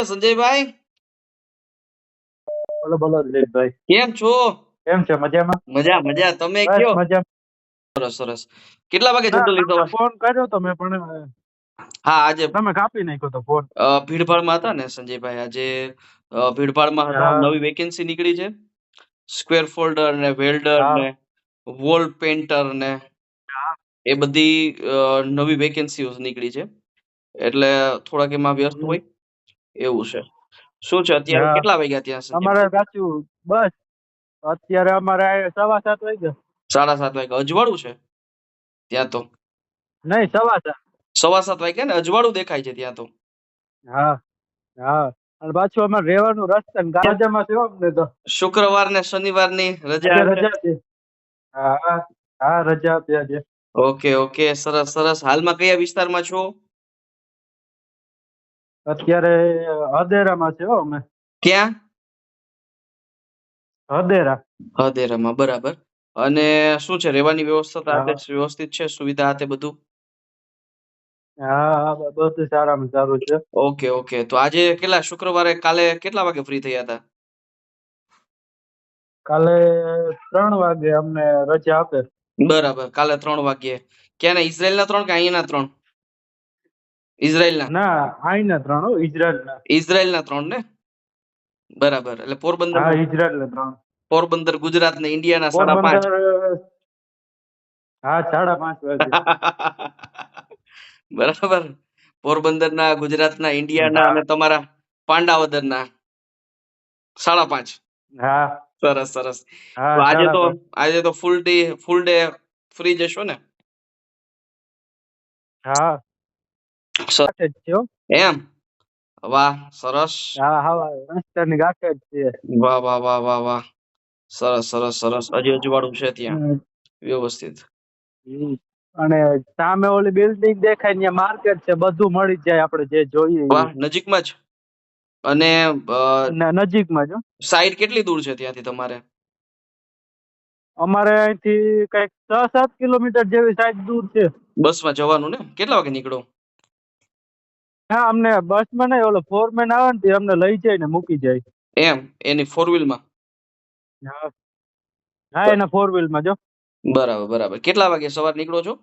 સંજયભાઈ, બોલો બોલો દિલીપભાઈ, કેમ છો? કેમ છે? મજામાં? મજા મજા. તમે બસ કયો? મજામાં. સરસ સરસ. કેટલા વાગે ના, જનરલી તમને ફોન કર્યો તો મેં પણ હા, આજે તમે કાપી નાખ્યો તો ફોન. ભીડભાડમાં હતા ને સંજયભાઈ, આજે ભીડભાડમાં હતા. હા નવી વેકેન્સી નીકળી છે. સ્ક્વેર ફોલ્ડર ને વેલ્ડર હા ને વોલ પેન્ટર ને હા એ બધી નવી વેકેન્સીઓ નીકળી છે. એટલે થોડાક એમાં વ્યસ્ત હમ, હોય એવું છે. શું છે અત્યારે હા. કેટલા વાગ્યા ત્યાં અમારે સંજયભાઈ? સાચું બસ અત્યારે અમારે આ 7:15 વાગ્યા. 7:30 વાગ્યા. અજવાળું છે ત્યાં તો. નહીં, 7:15. 7:15 વાગ્યા ને અજવાળું દેખાય છે ત્યાં તો. હા હા. અને પાછું અમારે રહેવાનું રસ્તા ને ગાજામાં છે અમને તો. શુક્રવાર ને શનિવારની રજા આજે હશે. રજા છે. હા હા હા, રજા આપી આજે. ઓકે ઓકે, સરસ સરસ. હાલમાં કયા વિસ્તારમાં છો? અત્યારે હદેરામાં છે અમે. ક્યાં? હદેરા. હદેરામાં, બરાબર. અને શું છે રહેવાની વ્યવસ્થા તો હા આતે વ્યવસ્થિત છે, સુવિધા આતે બધું? હા હા, બધું સારામાં સારું છે. Okay okay. તો આજે કેટલા શુક્રવારે કાલે કેટલા વાગે ફ્રી થયા હતા? કાલે 3 વાગે અમને રજા આપે. બરાબર, કાલે 3 વાગ્યે. ક્યાંના ઇઝરાયલના 3 કે અહીંયાના 3? ઇઝરાયલના. ના, આઈના 3 ઇઝરાયલના. ઇઝરાયલના 3 ને? બરાબર. એટલે હા, પોરબંદરમાં ઇઝરાયલના 3. પોરબંદર ગુજરાત ને ઇન્ડિયાના 5:30. પોરબંદર. હા, 5:30 વાગે. બરાબર. પોરબંદરના, ગુજરાતના, ઇન્ડિયાના હા અને તમારા પાંડાવદરના 5:30. હા સરસ સરસ. હા, તો આજે તો 5:30. આજે તો ફૂલ ડે ફ્રી જશો ને? હા, ગાંઠ જ છે હો. એમ? વાહ, સરસ. હા હા, નાસ્તાની ગાંઠ જ છે. વાહ વાહ વાહ વાહ વાહ. સરસ સરસ સરસ. હજી અજવાળું છે ત્યાં હમ, વ્યવસ્થિત. અને સામે ઓલી બિલ્ડિંગ દેખાય ત્યાં માર્કેટ છે, બધું મળી જાય આપણે જે જોઈએ વાહ, નજીકમાં જ. અને નજીકમાં જ હો. સાઈડ કેટલી દૂર છે ત્યાંથી તમારે? અમારે અહીંથી કઈક 6-7 કિલોમીટર જેવી સાઈડ દૂર છે. બસમાં જવાનું ને? કેટલા વાગે નીકળો? હા, અમને બસમાં નહીં, ઓલો ફોરમેન આવે ને તે અમને લઈ જાય ને મૂકી જાય. એમ? એની ફોર વ્હીલમાં? હા હા, એના 4 વ્હીલમાં જો. બરાબર બરાબર. કેટલા વાગે સવારે નીકળો છો?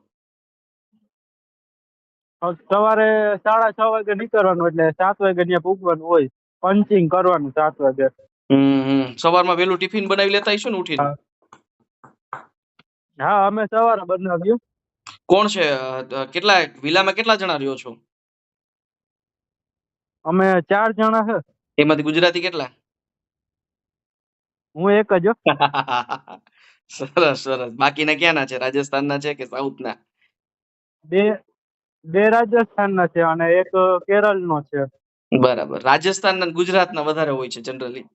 સવારે 6:30 વાગે નીકળવાનું, એટલે 7 વાગે ત્યાં પૂગવાનું હોય. પંચિંગ કરવાનું 7 વાગે. સવારમાં વહેલું ટિફિન બનાવી લેતા હશો ને ઉઠીને? હા હા, અમે સવારે બનાવ્યું. કોણ છે? કેટલા વિલામાં કેટલા જણા રહ્યો છો? અમે 4 જણા છે. એમાંથી ગુજરાતી કેટલા? હું એક જ હો. સરસ સરસ. બાકીના ક્યાંના છે? રાજસ્થાનના છે કે સાઉથના? બે બે રાજસ્થાનના છે અને એક કેરળનો છે. બરાબર. રાજસ્થાનના અને ગુજરાતના વધારે હોય છે જનરલી.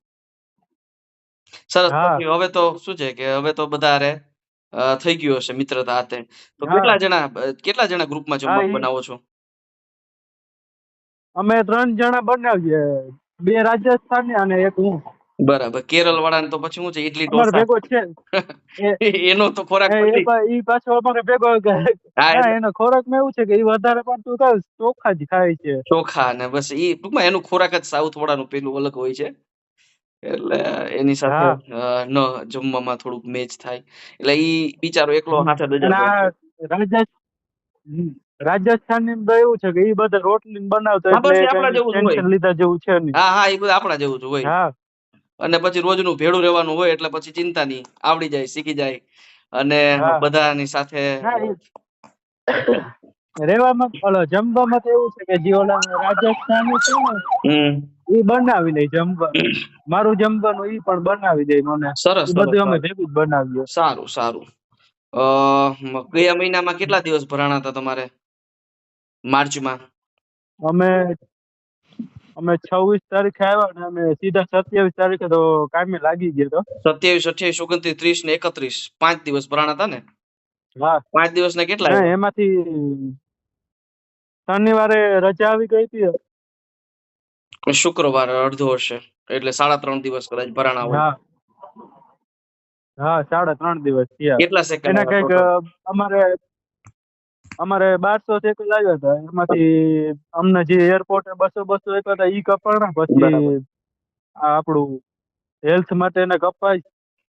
સરસ. હા પછી હવે તો શું છે કે હવે તો બધા હારે થઈ ગયું હશે મિત્રતા હાથે. તો હા કેટલા જણા ગ્રુપમાં હા, જમવાનું બનાવો છો? અમે 3 જણા બનાવીએ, 2 રાજસ્થાની અને એક હું. બરાબર. કેરળ વાળાને તો પછી શું છે ઇડલી અમારે ઢોસા. ભેગો છે એ એનો તો ખોરાક પતી. ઈ પાછો અમારે ભેગો હા, ના, એટલે એનો ખોરાકમાં એવું છે કે ઈ વધારે પડતું ખાય ચોખા જ ખાય છે. ચોખા ને બસ ટૂંકમાં એનું ખોરાક જ સાઉથ વાળાનું પેલું અલગ હોય છે. એટલે એની સાથે હા ન જમવામાં થોડુંક મેચ થાય. એટલે ઈ બિચારો એકલો હાથે અને દજાતો આ હશે. રાજસ્થાનની તો એવું છે કે ઈ બધા રોટલી બનાવતા, હા, એટલે બસ એ આપણા કઈ જેવું જ હોય. ટેન્શન લીધા જેવું છે નહીં. હા હા, એ બધું આપણા જેવું જ હોય. હા અને પછી રોજનું ભેળું રહેવાનું હોય એટલે પછી ચિંતા નહીં. આવડી જાય, શીખી જાય અને હા બધાની સાથે ના, રેવામાં ઓલો જમવામાં તો એવું છે કે જે ઓલા રાજસ્થાની છે ને હમ. ઈ બનાવી લે જમવા. મારું જમવાનું ઈ પણ બનાવી દે મને. સરસ ઈ સરસ બધું અમે સરસ. ભેગું જ બનાવીએ. સારું સારું. અ ગયા મહિનામાં કેટલા દિવસ ભરાણા હતા તમારે? માર્ચમાં? અમે અમે 26 તારીખે આવ્યા ને અમે સીધા 27 તારીખે તો કામે લાગી ગયા તો. 27, 28, 29, 30 ને 31 5 દિવસ ભરાણા હતા ને? હા 5 દિવસના કેટલા ના, આવ્યા? એમાંથી શનિવારે રજા આવી ગઈ હતી. શુક્રવાર અડધો હશે. એટલે 3.5 દિવસ કદાચ ભરાણા હોય. હા હા, 3.5 દિવસ થયા. કેટલા સેકન્ડ એના આવ્યા કઈક ટોટલ? અમારે અમારે 1200 સાયકલ આવ્યા હતા, એમાંથી અમને જે એરપોર્ટે 200 આપ્યા હતા ઈ કપાણા. પછી બરાબર આ આપણું હેલ્થ માટે એને કપાય.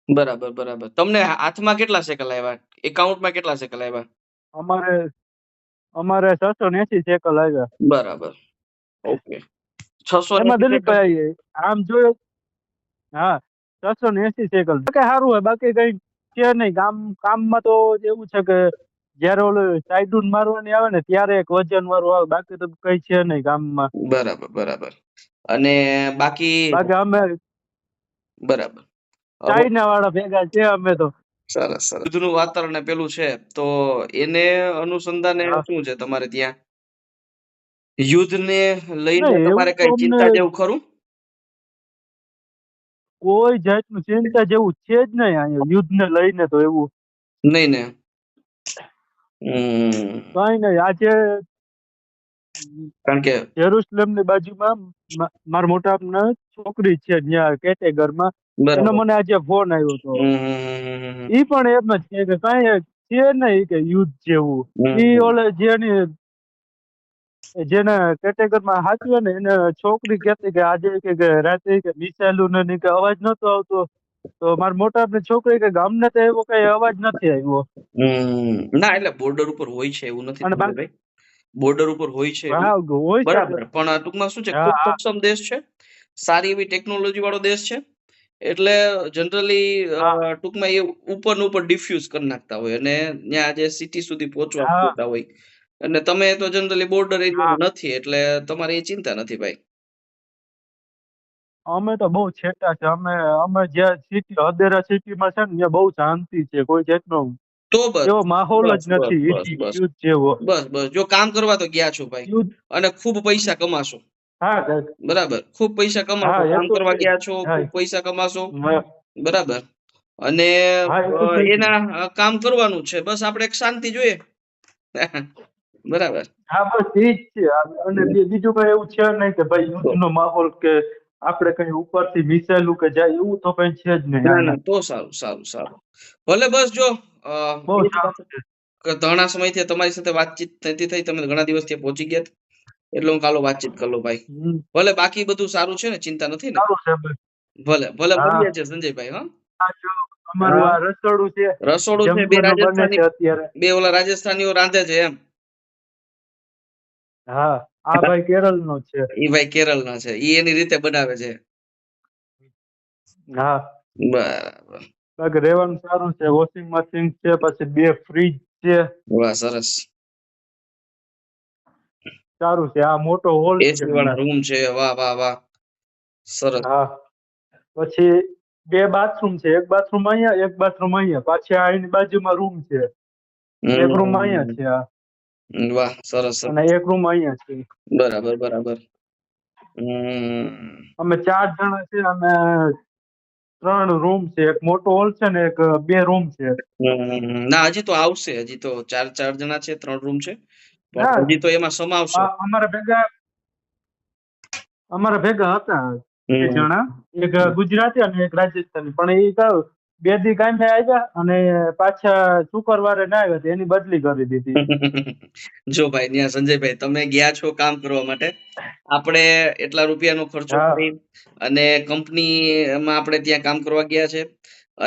બરાબર બરાબર. તમને હાથમાં કેટલા સાયકલ આવ્યા? એકાઉન્ટમાં કેટલા સાયકલ આવ્યા? અમારે અમારે 680 સાયકલ આવ્યા. બરાબર ઓકે. 680 એમાં સાયકલ દિલીપભાઈ આમ જોયું, હા 680 સાયકલ કઈ સારું હોય, બાકી કઈ છે નહીં. કામમાં તો એવું છે કે જયારે ઓલું સાઈડુન મારવાની આવે ને ત્યારે એક વજન વાળું આવે, બાકી તો કઈ છે નહીં કામમાં. બરાબર બરાબર. અને બાકી બાકી અમે બરાબર. ચાઇના વાળા ભેગા છે અમે તો. સરસ સરસ. યુદ્ધનું વાતાવરણ ને પેલું છે તો એને અનુસંધાને હા. શું છે તમારે ત્યાં? યુદ્ધને લઈને નહીં, એવું તમારે તો કઈ અમને ચિંતા જેવું ખરું? કોઈ જાતનું ચિંતા જેવું છે જ નહીં અહીંયા યુદ્ધને લઈને તો. એવું નહીં ને. હમ. કઈ નહીં. આજે કારણ કે જેરુસલેમની બાજુમાં મારા મોટા છોકરી છે ત્યાં કેટેગરમાં, એનો બરાબર. મને આજે ફોન આવ્યો હતો. હમ. ઈ પણ એમ જ કહે કે કઈ છે નહીં કે યુદ્ધ જેવું. ઈ ઓલે જેને કેટેગરમાં હાચવે ને એને છોકરી કહેતી કે આજે કે રાતે કે મિસાઇલું ને કે અવાજ નતો આવતો, તો મારા મોટા છોકરી કે અમને તો એવો કઈ અવાજ નથી આવ્યો. ના એટલે બોર્ડર ઉપર હોય છે એવું નથી અને ભાઈ. બોર્ડર ઉપર હોય છે એવું. હા હોય શકે. બરાબર. પણ ટૂંકમાં શું છે, હા, ખૂબ સક્ષમ દેશ છે, સારી એવી ટેકનોલોજી વાળો દેશ છે. એટલે જનરલી હા, ટૂંકમાં એ ઉપર ને ઉપર ડિફ્યુઝ કરી નાખતા હોય અને ત્યાં જે સિટી સુધી પહોંચવા હા, માંગતા હોય. અને તમે તો જનરલી બોર્ડર હા. એરિયામાં નથી એટલે તમારે એ ચિંતા નથી ભાઈ. અમે તો બહુ છેટા છે. અમે જ્યાં સિટી હદેરા સિટીમાં છે ને ત્યાં બહુ શાંતિ છે. કોઈ જાતનો તો બસ એવો માહોલ બસ જ બસ નથી બસ બસ યુદ્ધ જેવો. બસ બસ. જો કામ કરવા તો ગયા છો ભાઈ યુદ્ધ, અને ખૂબ પૈસા કમાશો. હા બરાબર. ખૂબ પૈસા કમાશો. હા એ કામ તો કરવા છે. ગયા છો, હા ખૂબ પૈસા કમાશો. હા, બરાબર. અને હા એ તો છે જ ને. એના કામ કરવાનું છે. બસ આપણે એક શાંતિ જોઈએ. બરાબર. હા બસ ઈ જ છે. અને બીજું કઈ એવું છે નહીં કે ભાઈ યુદ્ધનો માહોલ કે આપણે કઈ ઉપરથી મિસાઇલું કે જાય એવું તો કઈ છે જ નહીં ના ના અહીંયા. તો સારું સારું સારું. ભલે બસ જો બહુ એ જ વાત સારું છે. કે ઘણા સમયથી તમારી સાથે વાતચીત નથી થઈ, તમે ઘણા દિવસ ત્યાં પહોંચી ગયા હતા. એટલે હું કાલો વાતચીત કરી લઉં ભાઈ. હમ, ભલે બાકી બધું સારું છે ને, ચિંતા નથી ને? સારું છે ભાઈ. ભલે ભલે હા, મળીએ છે સંજયભાઈ. હા આ જો અમારું હા. આ રસોડું છે, રસોડું છે, બે જમવાનું બને રાજસ્થાની, છે અત્યારે. બે ઓલા રાજસ્થાનીઓ રાંધે છે એમ. હા, આ ભાઈ કેરળનો છે. એ ભાઈ કેરળના છે, ઈ એની રીતે બનાવે છે. હા, બરાબર. બાકી રહેવાનું સારું છે. વોશિંગ મશીન છે, પછી 2 ફ્રીજ છે. વાહ સરસ. સારું છે. આ મોટો હોલ છે એસી વાળા અહીંયા. રૂમ છે. વાહ વાહ વાહ. સરસ. હા, પછી 2 બાથરૂમ છે. એક બાથરૂમ અહીંયા, એક બાથરૂમ અહીંયા. પાછી આ એની બાજુમાં રૂમ છે. એક રૂમ અહીંયા છે આ, વાહ સરસ સરસ. અને એક રૂમ અહીંયા છે. બરાબર બરાબર. હમ. અમે 4 જણા છે અને 3 રૂમ છે. એક મોટો હોલ છે ને એક 2 રૂમ છે. ના હજી તો આવશે. હજી તો ચાર જણા છે, 3 રૂમ છે. ના, પણ હજી તો એમાં સમાવશે. અમારા ભેગા હતા 2 હમ. જણા, એક ગુજરાતી અને એક રાજસ્થાની. પણ એ કહું 2 દી કાંઈ આવ્યા અને પાછા શુક્રવારે ના આવ્યા તો એની બદલી કરી દીધી. જો ભાઈ ત્યાં સંજયભાઈ તમે ગયા છો કામ કરવા માટે, આપણે એટલા રૂપિયાનો ખર્ચો હા, કરી અને કંપનીમાં આપણે ત્યાં કામ કરવા ગયા છે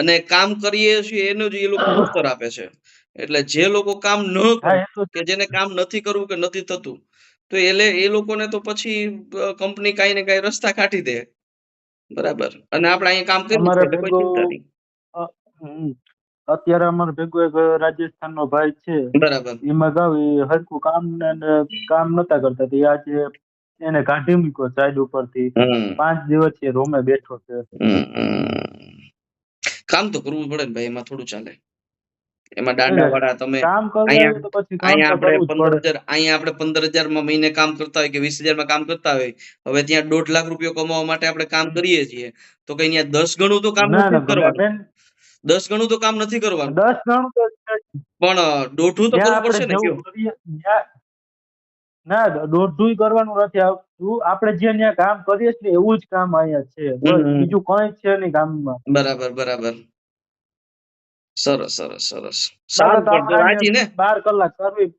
અને કામ કરીએ છીએ એનું જ એ લોકો વળતર આપે છે. એટલે જે લોકો કામ ન હા કરે, એ તો કે જેને કામ નથી કરવું કે નથી થતું, તો એ લોકોને તો પછી કંપની કાંઈ ને કાંઈ રસ્તા કાઢી દે. બરાબર. અને આપણે અહીંયા કામ કરીએ છીએ અમારે એટલે કોઈ ભેગો ચિંતા નહીં. હમ, અત્યારે અમારે ભેગો એક રાજસ્થાનનો ભાઈ છે. બરાબર. એમાં કહું એ હરખું કામ નતા કરતા, તો એ આજે એને કાઢી મૂક્યો સાઈડ ઉપરથી. હમ 5 દિવસ એ રૂમે બેઠો છે. કામ તો કરવું પડે ને ભાઈ, એમાં થોડું ચાલે. એમાં એટલે દાંડાવાળા તમે કામ કરવા અહીંયા આવ્યું તો પછી કામ તો કરવું જ પડે. અહીંયા આપણે 15,000 માં મહિને કામ કરતા હોય કે 20,000 માં કામ કરતા હોય, હવે ત્યાં 1.5 લાખ રૂપિયા કમાવા માટે આપણે કામ કરીએ છીએ, તો કઈ ત્યાં 10 ગણું તો કામ ના નથી ના જ કરવાનું. બેન, 10 ગણું તો કામ નથી કરવાનું, 10 ગણું તો છે જ. પણ દોઢું તો જ્યાં કરવું આપણે પડશે ને. જેવું કયો કરીએ ના દોઢુંય કરવાનું નથી આવતું. આપણે જે ત્યાં કામ કરીએ છીએ એવું જ કામ અહીંયા છે. બસ બીજું કઈ છે નહીં કામમાં. બરાબર બરાબર. સરસ સરસ સરસ. બાકી સારું તો પણ તો આપણે રાજી ને. અહીંયા 12 કલાક કરવી.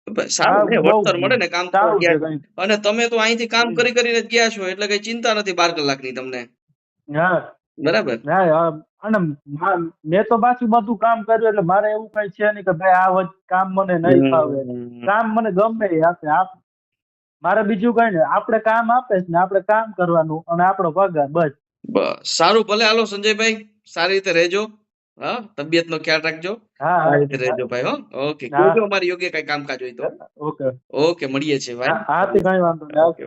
સારું હા ને, બહુ વળતર મળે ને કામ કરવા સારું છે ગયા. કઈ. અને તમે તો અહીંથી કામ કરી કરીને જ ગયા છો એટલે કઈ ચિંતા નથી 12 કલાકની તમને. હા બરાબર. હા હા. અને મેં તો પાછું બધું કામ કર્યું એટલે મારે એવું કઈ છે નહીં કે ભાઈ આ કામ મને નહીં ફાવે. હમ. કામ મને ગમે એ આપે. મારે બીજું કઈ નહીં, આપણે કામ આપે છે ને આપણે કામ કરવાનું અને આપણો પગાર, બસ. બસ સારું, ભલે હાલો સંજયભાઈ, સારી રીતે રહેજો. હા, તબિયતનો ખ્યાલ રાખજો. હા સારી રીતે હા રહેજો ભાઈ. હો, ઓકે, હા કહેજો અમારી યોગ્ય કઈ કામકાજ હોય તો. ઓકે. ઓકે, મળીએ છીએ ભાઈ. હા હા તે કઈ વાંધો નહીં. ઓકે.